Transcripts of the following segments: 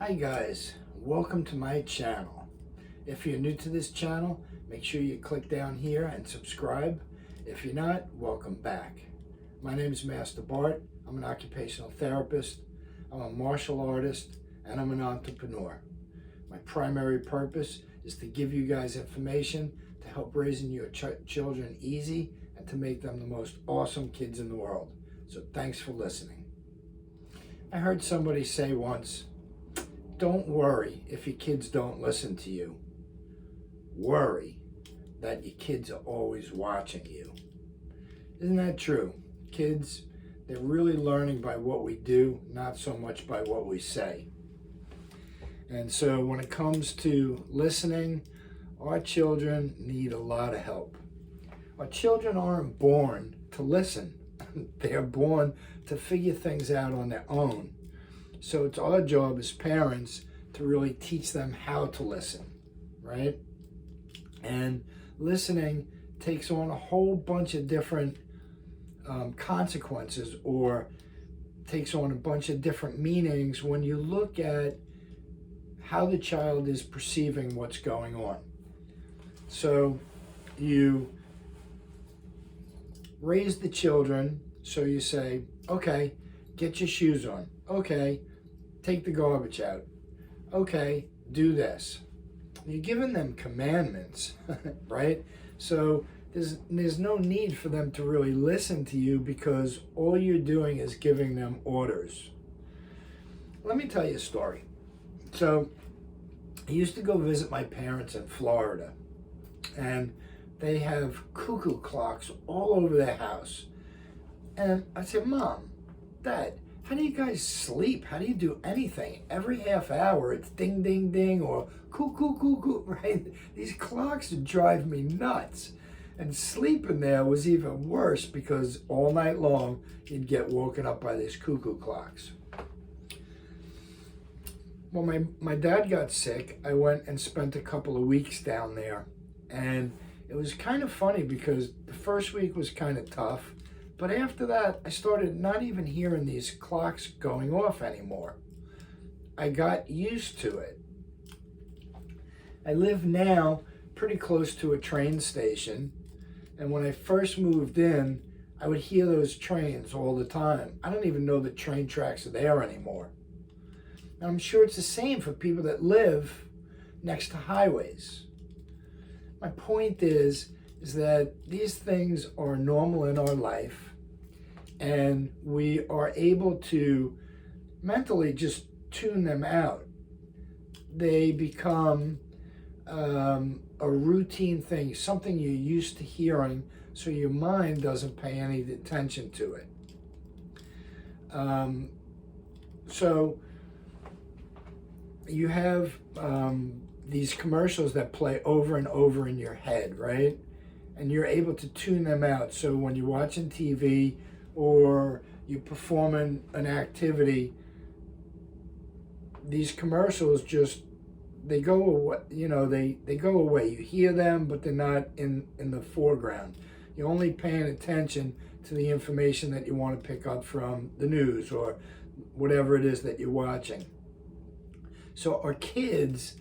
Hi guys, welcome to my channel. If you're new to this channel, make sure you click down here and subscribe. If you're not, welcome back. My name is Master Bart. I'm an occupational therapist, I'm a martial artist, and I'm an entrepreneur. My primary purpose is to give you guys information to help raising your children easy and to make them the most awesome kids in the world. So thanks for listening. I heard somebody say once, don't worry if your kids don't listen to you. Worry that your kids are always watching you. Isn't that true? Kids, they're really learning by what we do, not so much by what we say. And so when it comes to listening, our children need a lot of help. Our children aren't born to listen. They're born to figure things out on their own. So it's our job as parents to really teach them how to listen, right? And listening takes on a whole bunch of different consequences, or takes on a bunch of different meanings when you look at how the child is perceiving what's going on. So you raise the children, so you say, okay, get your shoes on. Okay, take the garbage out. Okay, do this. You're giving them commandments, right? So there's no need for them to really listen to you because all you're doing is giving them orders. Let me tell you a story. So I used to go visit my parents in Florida, and they have cuckoo clocks all over their house. And I said, Mom, Dad, how do you guys sleep? How do you do anything? Every half hour it's ding, ding, ding, or cuckoo, cuckoo, right? These clocks drive me nuts. And sleeping there was even worse because all night long you'd get woken up by these cuckoo clocks. Well, my dad got sick. I went and spent a couple of weeks down there. And it was kind of funny because the first week was kind of tough. But after that, I started not even hearing these clocks going off anymore. I got used to it. I live now pretty close to a train station. And when I first moved in, I would hear those trains all the time. I don't even know that train tracks are there anymore. And I'm sure it's the same for people that live next to highways. My point is that these things are normal in our life, and we are able to mentally just tune them out. They become a routine thing, something you're used to hearing, so your mind doesn't pay any attention to it. So you have these commercials that play over and over in your head, right? And you're able to tune them out. So when you're watching TV or you're performing an activity, these commercials just, they go away, they go away. You hear them, but they're not in the foreground. You're only paying attention to the information that you want to pick up from the news or whatever it is that you're watching. So our kids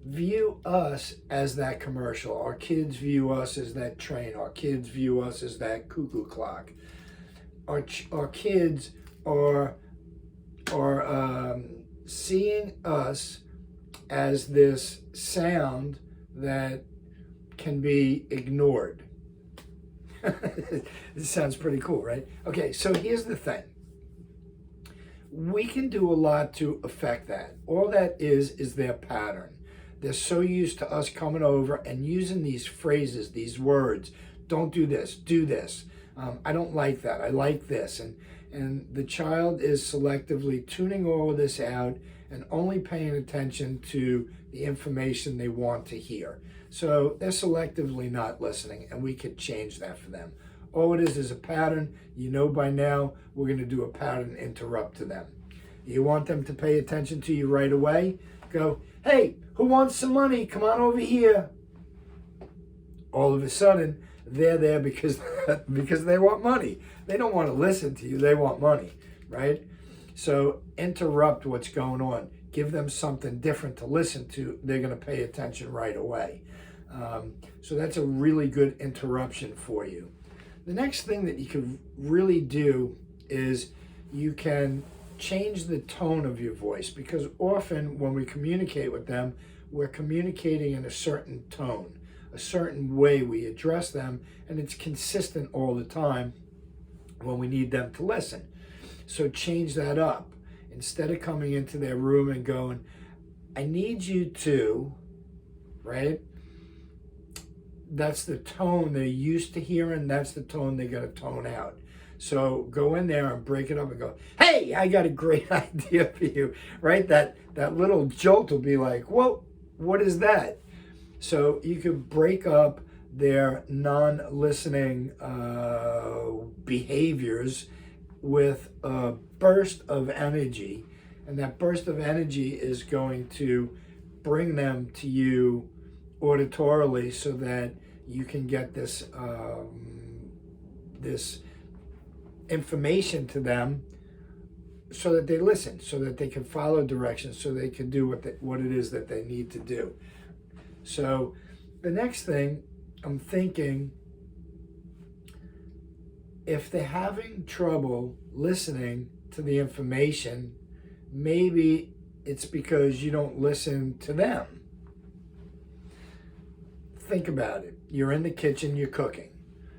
view us as that commercial. Our kids view us as that train. Our kids view us as that cuckoo clock. Our kids are seeing us as this sound that can be ignored. This sounds pretty cool, right? Okay, so here's the thing. We can do a lot to affect that. All that is their pattern. They're so used to us coming over and using these phrases, these words. Don't do this, do this. I don't like that, I like this. And the child is selectively tuning all of this out and only paying attention to the information they want to hear. So they're selectively not listening, and we could change that for them. All it is a pattern. You know by now we're going to do a pattern interrupt to them. You want them to pay attention to you right away? Go, hey, who wants some money? Come on over here. All of a sudden, they're there because they want money. They don't want to listen to you. They want money, right? So interrupt what's going on. Give them something different to listen to. They're going to pay attention right away. So that's a really good interruption for you. The next thing that you can really do is you can change the tone of your voice, because often when we communicate with them, we're communicating in a certain tone, a certain way we address them, and it's consistent all the time when we need them to listen. So change that up. Instead of coming into their room and going, I need you to, right? That's the tone they're used to hearing. That's the tone they're going to tone out. So go in there and break it up and go, hey, I got a great idea for you, right? That little jolt will be like, whoa, what is that? So you could break up their non-listening behaviors with a burst of energy. And that burst of energy is going to bring them to you auditorily, so that you can get this this information to them, so that they listen, so that they can follow directions, so they can do what it is that they need to do. So the next thing I'm thinking, if they're having trouble listening to the information, maybe it's because you don't listen to them. Think about it. You're in the kitchen, you're cooking.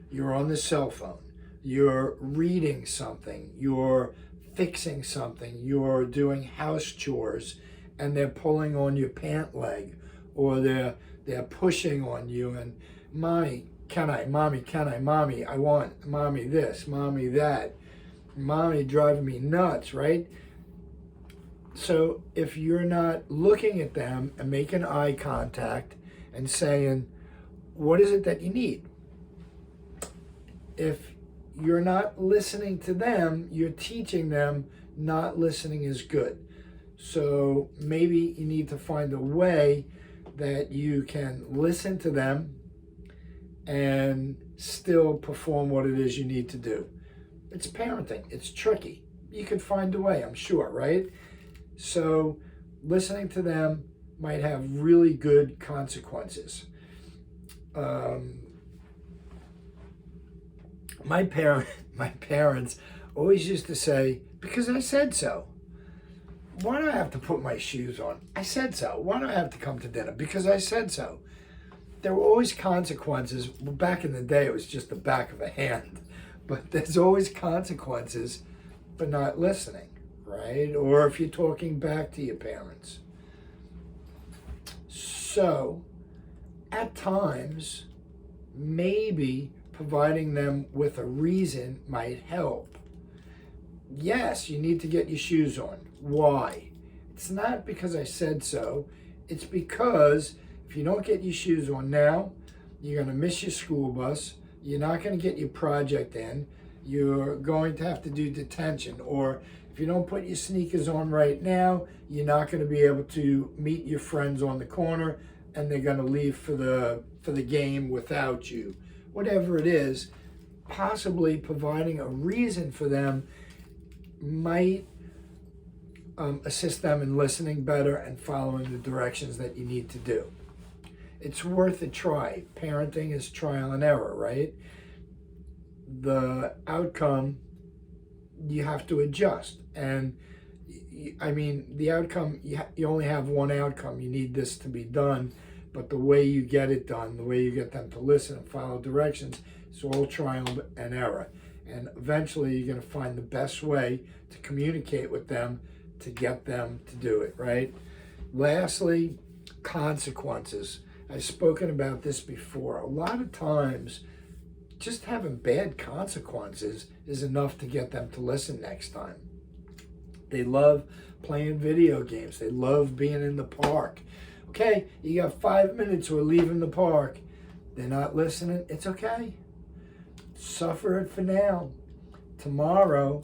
You're on the cell phone. You're reading something. You're fixing something. You're doing house chores, and they're pulling on your pant leg, or they're pushing on you, and mommy, can I, mommy, I want, mommy this, mommy that, mommy driving me nuts, right? So if you're not looking at them and making eye contact and saying, what is it that you need? If you're not listening to them, you're teaching them not listening is good. So maybe you need to find a way that you can listen to them and still perform what it is you need to do. It's parenting. It's tricky. You could find a way, I'm sure, right? So listening to them might have really good consequences. My parents always used to say, because I said so. Why do I have to put my shoes on? I said so. Why do I have to come to dinner? Because I said so. There were always consequences. Well, back in the day, it was just the back of a hand. But there's always consequences for not listening, right? Or if you're talking back to your parents. So, at times, maybe providing them with a reason might help. Yes, you need to get your shoes on. Why? It's not because I said so. It's because if you don't get your shoes on now, you're going to miss your school bus. You're not going to get your project in. You're going to have to do detention. Or if you don't put your sneakers on right now, you're not going to be able to meet your friends on the corner, and they're going to leave for the game without you. Whatever it is, possibly providing a reason for them might assist them in listening better and following the directions that you need to do. It's worth a try. Parenting is trial and error, right? The outcome, you have to adjust. And I mean, the outcome, you only have one outcome. You need this to be done. But the way you get it done, the way you get them to listen and follow directions, it's all trial and error. And eventually you're going to find the best way to communicate with them to get them to do it, right? Lastly, consequences. I've spoken about this before. A lot of times, just having bad consequences is enough to get them to listen next time. They love playing video games. They love being in the park. Okay, you got 5 minutes, we're leaving the park. They're not listening. It's okay. Suffer it for now. Tomorrow,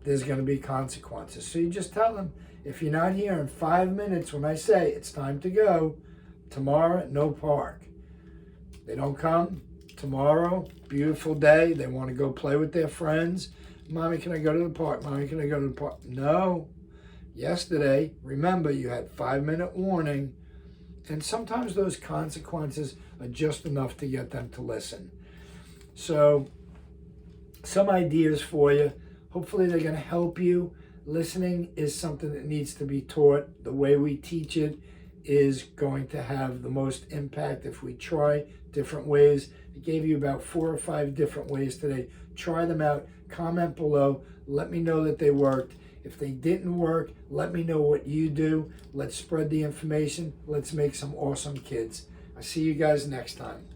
there's going to be consequences. So you just tell them, if you're not here in 5 minutes when I say it's time to go, tomorrow, no park. They don't come. Tomorrow, beautiful day. They want to go play with their friends. Mommy, can I go to the park? Mommy, can I go to the park? No. Yesterday, remember, you had 5-minute warning, and sometimes those consequences are just enough to get them to listen. So, some ideas for you. Hopefully they're going to help you. Listening is something that needs to be taught. The way we teach it is going to have the most impact if we try different ways. I gave you about 4 or 5 different ways today. Try them out. Comment below. Let me know that they worked. If they didn't work, let me know what you do. Let's spread the information. Let's make some awesome kids. I'll see you guys next time.